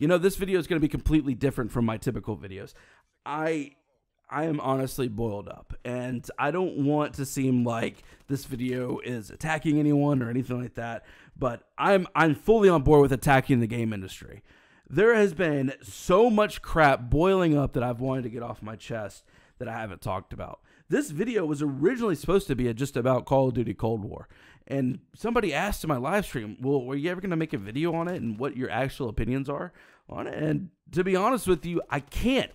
You know, this video is going to be completely different from my typical videos. I am honestly boiled up, and I don't want to seem like this video is attacking anyone or anything like that, but I'm fully on board with attacking the game industry. There has been so much crap boiling up that I've wanted to get off my chest that I haven't talked about. This video was originally supposed to be just about Call of Duty Cold War, and somebody asked in my live stream, well, were you ever going to make a video on it and what your actual opinions are on it? And to be honest with you, I can't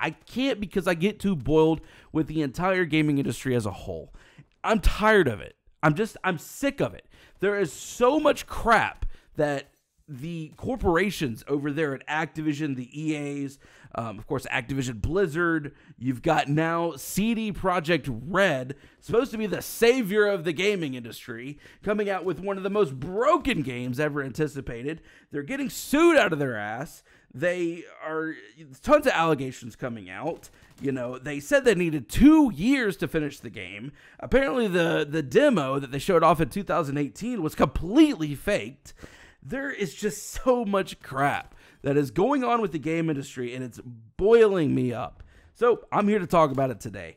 because I get too boiled with the entire gaming industry as a whole. I'm tired of it. I'm sick of it. There is so much crap that the corporations over there at Activision, the EAs, of course, Activision Blizzard, you've got now CD Projekt Red, supposed to be the savior of the gaming industry, coming out with one of the most broken games ever anticipated. They're getting sued out of their ass. They are tons of allegations coming out. You know, they said they needed 2 years to finish the game. Apparently, the demo that they showed off in 2018 was completely faked. There is just so much crap that is going on with the game industry, and it's boiling me up. So I'm here to talk about it today.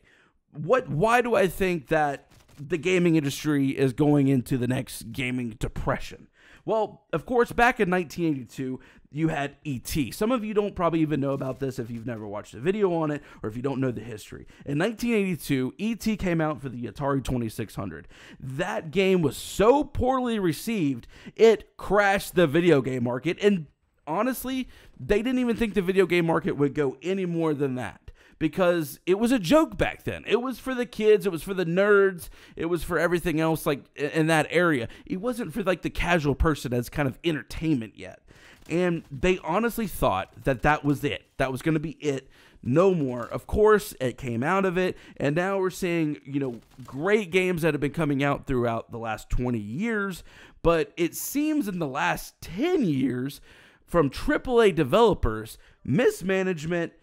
Why do I think that the gaming industry is going into the next gaming depression? Well, of course, back in 1982, you had E.T. Some of you don't probably even know about this if you've never watched a video on it or if you don't know the history. In 1982, E.T. came out for the Atari 2600. That game was so poorly received, it crashed the video game market. And honestly, they didn't even think the video game market would go any more than that, because it was a joke back then. It was for the kids, it was for the nerds, it was for everything else like in that area. It wasn't for like the casual person as kind of entertainment yet. And they honestly thought that that was it. That was going to be it. No more. Of course, it came out of it, and now we're seeing, you know, great games that have been coming out throughout the last 20 years, but it seems in the last 10 years from AAA developers, mismanagement,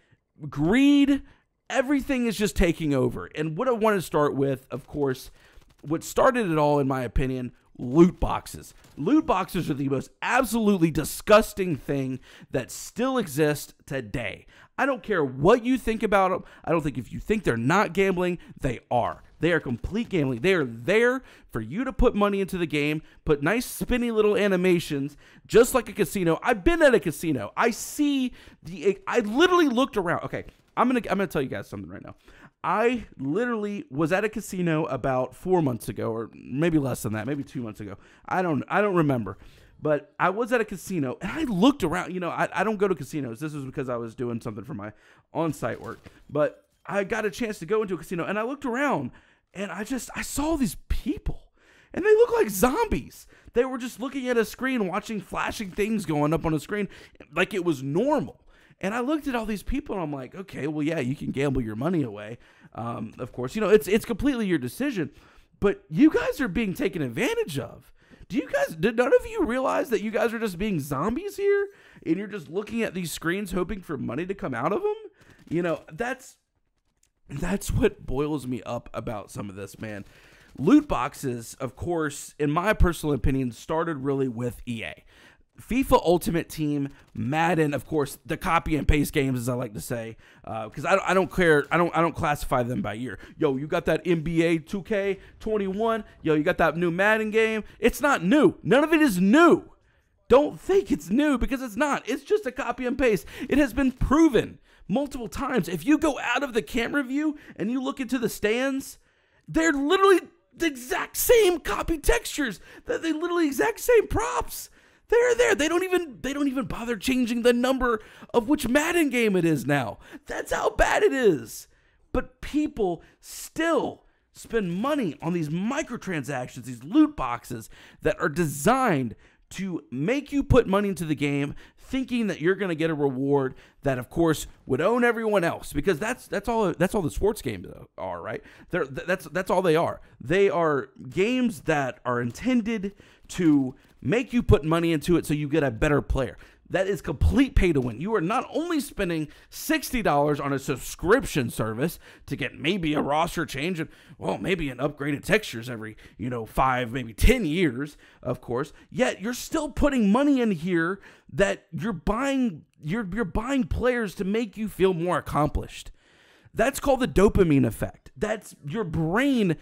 greed, everything is just taking over. And what I want to start with, of course, what started it all, in my opinion, loot boxes. Loot boxes are the most absolutely disgusting thing that still exists today. I don't care what you think about them. I don't think if you think they're not gambling, they are. They are complete gambling. They are there for you to put money into the game, put nice spinny little animations, just like a casino. I've been at a casino. I literally looked around. Okay, I'm gonna tell you guys something right now. I literally was at a casino about 4 months ago, or maybe less than that, maybe 2 months ago. I don't remember. But I was at a casino, and I looked around. You know, I don't go to casinos. This was because I was doing something for my on-site work. But I got a chance to go into a casino, and I looked around, and I saw these people, and they look like zombies. They were just looking at a screen, watching flashing things going up on a screen like it was normal. And I looked at all these people, and I'm like, okay, well, yeah, you can gamble your money away. Of course, you know, it's completely your decision. But you guys are being taken advantage of. Did none of you realize that you guys are just being zombies here? And you're just looking at these screens hoping for money to come out of them? You know, that's what boils me up about some of this, man. Loot boxes, of course, in my personal opinion, started really with EA. FIFA Ultimate Team, Madden, of course, the copy and paste games, as I like to say, because I don't care. I don't classify them by year. Yo, you got that NBA 2K21. Yo, you got that new Madden game. It's not new. None of it is new. Don't think it's new, because it's not. It's just a copy and paste. It has been proven multiple times. If you go out of the camera view and you look into the stands, they're literally the exact same copy textures. They're literally exact same props. They're there. They don't even bother changing the number of which Madden game it is now. That's how bad it is. But people still spend money on these microtransactions, these loot boxes that are designed to make you put money into the game, thinking that you're going to get a reward that, of course, would own everyone else, because that's all the sports games are, right? That's all they are. They are games that are intended to make you put money into it so you get a better player. That is complete pay to win. You are not only spending $60 on a subscription service to get maybe a roster change and, well, maybe an upgraded textures every, 5, maybe 10 years, of course, yet you're still putting money in here that you're buying players to make you feel more accomplished. That's called the dopamine effect. That's your brain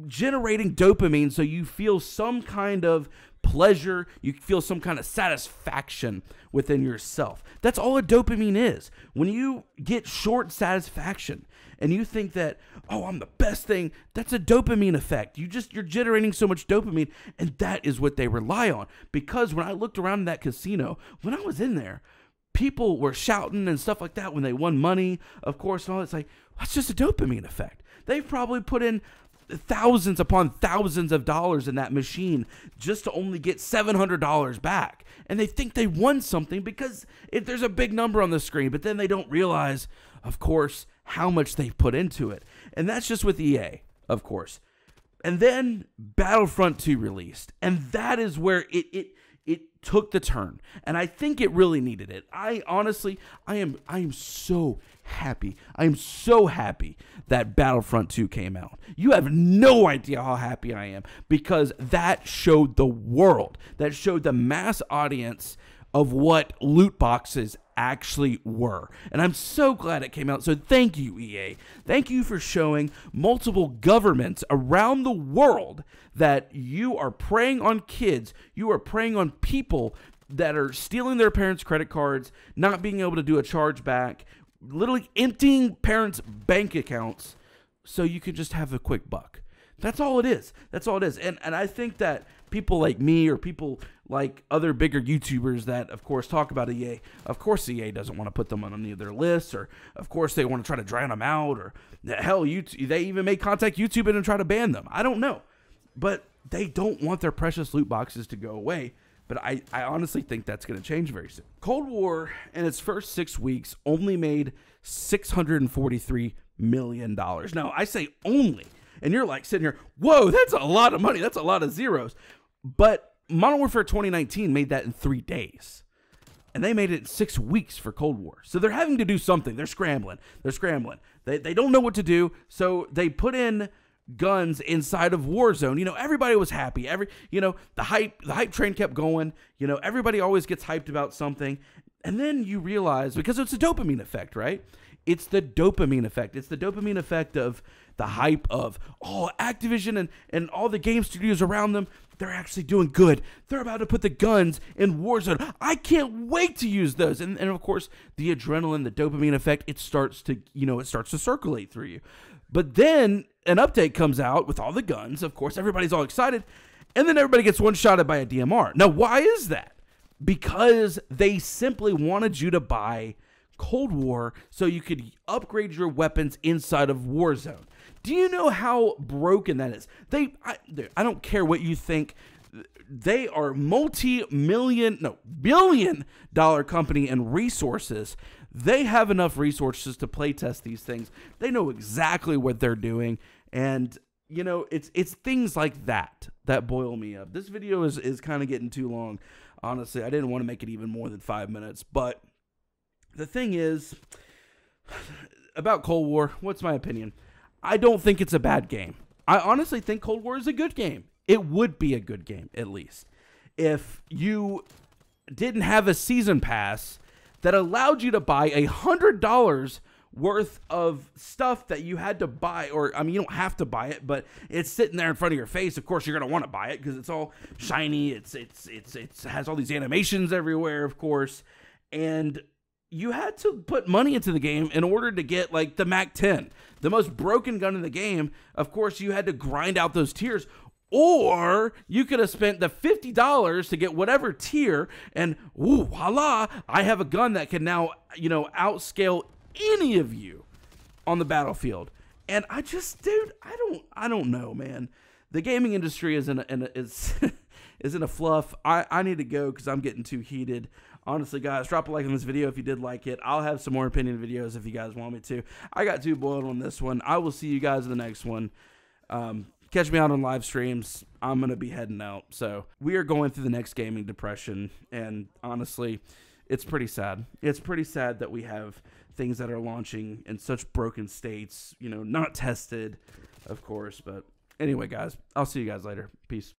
generating dopamine so you feel some kind of pleasure, you feel some kind of satisfaction within yourself. That's all a dopamine is. When you get short satisfaction and you think that, oh, I'm the best thing, that's a dopamine effect. You're generating so much dopamine, and that is what they rely on. Because when I looked around in that casino, when I was in there, people were shouting and stuff like that when they won money, of course, and all. It's like, that's just a dopamine effect. They've probably put in thousands upon thousands of dollars in that machine just to only get $700 back. And they think they won something because there's a big number on the screen, but then they don't realize, of course, how much they've put into it. And that's just with EA, of course. And then Battlefront 2 released, and that is where it took the turn, and I think it really needed it. I am so happy. I am so happy that Battlefront 2 came out. You have no idea how happy I am, because that showed the world, that showed the mass audience of what loot boxes actually were. And I'm so glad it came out. So thank you, EA. Thank you for showing multiple governments around the world that you are preying on kids. You are preying on people that are stealing their parents' credit cards, not being able to do a chargeback, literally emptying parents' bank accounts so you can just have a quick buck. That's all it is. That's all it is. And I think that people like me or people like other bigger YouTubers that, of course, talk about EA, of course EA doesn't want to put them on any of their lists, or of course they want to try to drown them out, or hell, they even may contact YouTube and try to ban them. I don't know. But they don't want their precious loot boxes to go away. But I honestly think that's going to change very soon. Cold War, in its first 6 weeks, only made $643 million. Now, I say only. And you're like sitting here, whoa, that's a lot of money. That's a lot of zeros. But Modern Warfare 2019 made that in 3 days. And they made it in 6 weeks for Cold War. So they're having to do something. They're scrambling. They don't know what to do. So they put in guns inside of Warzone. Everybody was happy. The hype train kept going. Everybody always gets hyped about something. And then you realize, because it's a dopamine effect, right? It's the dopamine effect. It's the dopamine effect of the hype of, Activision and all the game studios around them, they're actually doing good. They're about to put the guns in Warzone. I can't wait to use those. And of course, the adrenaline, the dopamine effect, it starts to circulate through you. But then an update comes out with all the guns. Of course, everybody's all excited. And then everybody gets one-shotted by a DMR. Now, why is that? Because they simply wanted you to buy Cold War so you could upgrade your weapons inside of Warzone. Do you know how broken that is? I don't care what you think. They are billion-dollar company and resources. They have enough resources to play test these things. They know exactly what they're doing. And, it's things like that boil me up. This video is kind of getting too long. Honestly, I didn't want to make it even more than 5 minutes. But the thing is, about Cold War, what's my opinion? I don't think it's a bad game. I honestly think Cold War is a good game. It would be a good game, at least, if you didn't have a season pass that allowed you to buy $100 worth of stuff that you had to buy, or you don't have to buy it, but it's sitting there in front of your face. Of course, you're gonna want to buy it because it's all shiny. It has all these animations everywhere, of course, and you had to put money into the game in order to get like the MAC-10, the most broken gun in the game. Of course, you had to grind out those tiers. Or you could have spent the $50 to get whatever tier, and voila, I have a gun that can now, outscale any of you on the battlefield. And I don't know, man. The gaming industry is in a fluff. I need to go because I'm getting too heated. Honestly, guys, drop a like on this video if you did like it. I'll have some more opinion videos if you guys want me to. I got too boiled on this one. I will see you guys in the next one. Catch me out on live streams. I'm going to be heading out. So we are going through the next gaming depression. And honestly, it's pretty sad. It's pretty sad that we have things that are launching in such broken states, not tested, of course. But anyway, guys, I'll see you guys later. Peace.